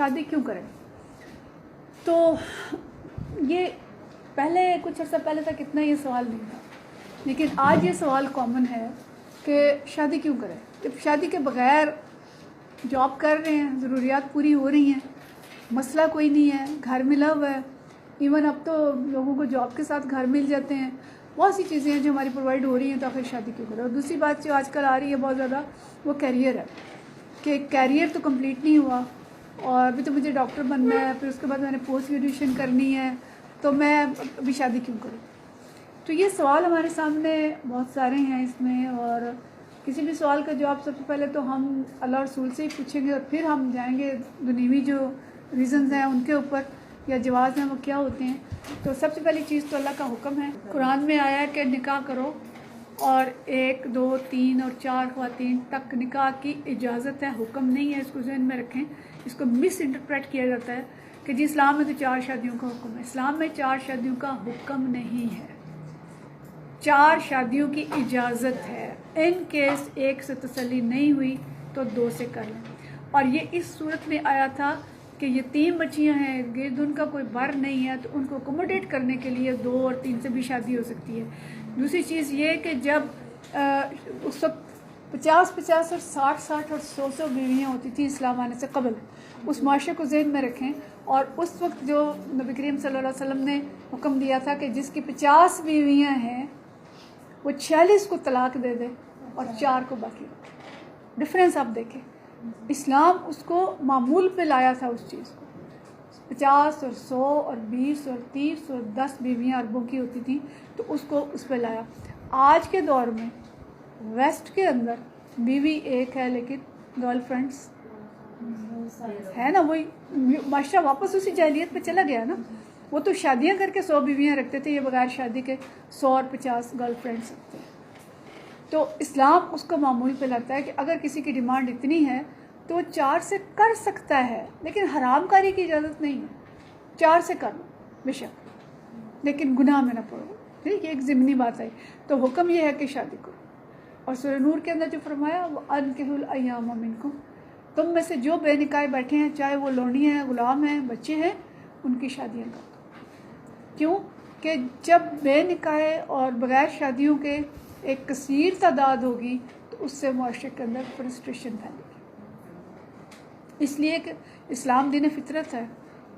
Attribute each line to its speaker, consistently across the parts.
Speaker 1: शादी क्यों करें। तो ये पहले कुछ अर्सा पहले तक इतना ये सवाल नहीं था, लेकिन आज ये सवाल कॉमन है कि शादी क्यों करें। जब शादी के बग़ैर जॉब कर रहे हैं, ज़रूरियात पूरी हो रही हैं, मसला कोई नहीं है, घर मिला हुआ है, इवन अब तो लोगों को जॉब के साथ घर मिल जाते हैं, बहुत सी चीज़ें हैं जो हमारी प्रोवाइड हो रही हैं, तो आखिर शादी क्यों करें। और दूसरी बात जो आजकल आ रही है बहुत ज़्यादा, वो कैरियर है कि कैरियर तो कंप्लीट नहीं हुआ और अभी तो मुझे डॉक्टर बनना है, फिर उसके बाद मैंने पोस्ट ग्रेजुएशन करनी है, तो मैं अभी शादी क्यों करूँ। तो ये सवाल हमारे सामने बहुत सारे हैं इसमें, और किसी भी सवाल का जवाब सबसे पहले तो हम अल्लाह और रसूल से ही पूछेंगे और फिर हम जाएंगे दुनियावी जो रीज़न्स हैं उनके ऊपर या जवाब हैं वो क्या होते हैं। तो सबसे पहली चीज़ तो अल्लाह का हुक्म है, कुरान में आया है कि निकाह करो और 1, 2, 3 और 4 ख़वातीन तक निकाह की इजाज़त है, हुक्म नहीं है। इसको ज़हन में रखें, इसको मिस इंटरप्रेट किया जाता है कि जी इस्लाम में तो 4 शादियों का हुक्म है। इस्लाम में 4 शादियों का हुक्म नहीं है, 4 शादियों की इजाज़त है। इन केस 1 से तसल्ली नहीं हुई तो 2 से कर लें। और ये इस सूरत में आया था कि यतीम बच्चियां हैं, गिरद उनका कोई बर नहीं है, तो उनको अकोमोडेट करने के लिए 2 और 3 से भी शादी हो सकती है। दूसरी चीज़ ये कि जब उस वक्त 50-50 और 60-60 और 100-100 बीवियाँ होती थी इस्लाम आने से कबल, उस माशरे को ज़हन में रखें। और उस वक्त जो नबी करीम सल्लल्लाहु अलैहि वसल्लम ने हुक्म दिया था कि जिसकी 50 बीवियाँ हैं वो 46 को तलाक दे दे और 4 को बाकी रखे। डिफरेंस आप देखें, इस्लाम उसको मामूल पे लाया था उस चीज़ को। 50 और 100 और 20 और 30 और 10 बीवियाँ अरबों की होती थी, तो उसको उस पर लाया। आज के दौर में वेस्ट के अंदर बीवी एक है लेकिन गर्लफ्रेंड्स है ना, वही माशरा वापस उसी जाहिलियत पे चला गया ना। वो तो शादियां करके 100 बीवियां रखते थे, ये बगैर शादी के 100 और 50 गर्लफ्रेंड्स रखते हैं। तो इस्लाम उसको मामूल पे लाता है कि अगर किसी की डिमांड इतनी है तो वो 4 से कर सकता है, लेकिन हरामकारी की इजाज़त नहीं है। 4 से कर लो बेशक, लेकिन गुनाह में ना पड़ो। ठीक है, एक ज़िमनी बात आई। तो हुक्म यह है कि शादी करो। और सूरह नूर के अंदर जो फरमाया वो अनकिहुल अय्याम मिनकुम, तुम में से जो बेनिकाह बैठे हैं, चाहे वो लोनियाँ हैं, गुलाम हैं, बच्चे हैं, उनकी शादियाँ कर दो। क्यों कि जब बेनिकाह और बग़ैर शादियों के एक कसीर तादाद होगी तो उससे मुआशरे के अंदर फ्रस्ट्रेशन फैलेगी। इसलिए कि इस्लाम दीन फितरत है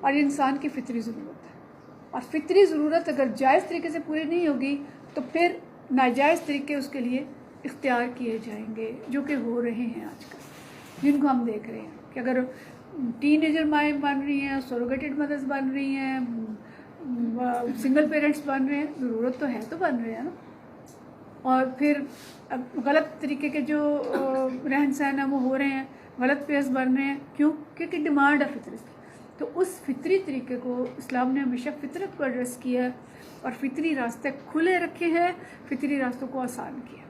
Speaker 1: और इंसान की फितरी ज़रूरत है, और फितरी ज़रूरत अगर जायज़ तरीके से पूरी नहीं होगी तो फिर नाजायज़ तरीके उसके लिए इख्तियार किए जाएंगे, जो कि हो रहे हैं आजकल, जिनको हम देख रहे हैं कि अगर टीनेजर माएँ बन रही हैं, सरोगेटेड मदर्स बन रही हैं, सिंगल पेरेंट्स बन रहे हैं, ज़रूरत तो है तो बन रहे हैं ना। और फिर गलत तरीके के जो रहन सहन है वो हो रहे हैं, गलत पेस बन रहे हैं। क्यों? क्योंकि डिमांड है फितरत की। तो उस फितरी तरीके को इस्लाम ने हमेशा फितरत को एड्रेस किया और फितरी रास्ते खुले रखे हैं, फितरी रास्तों को आसान किया।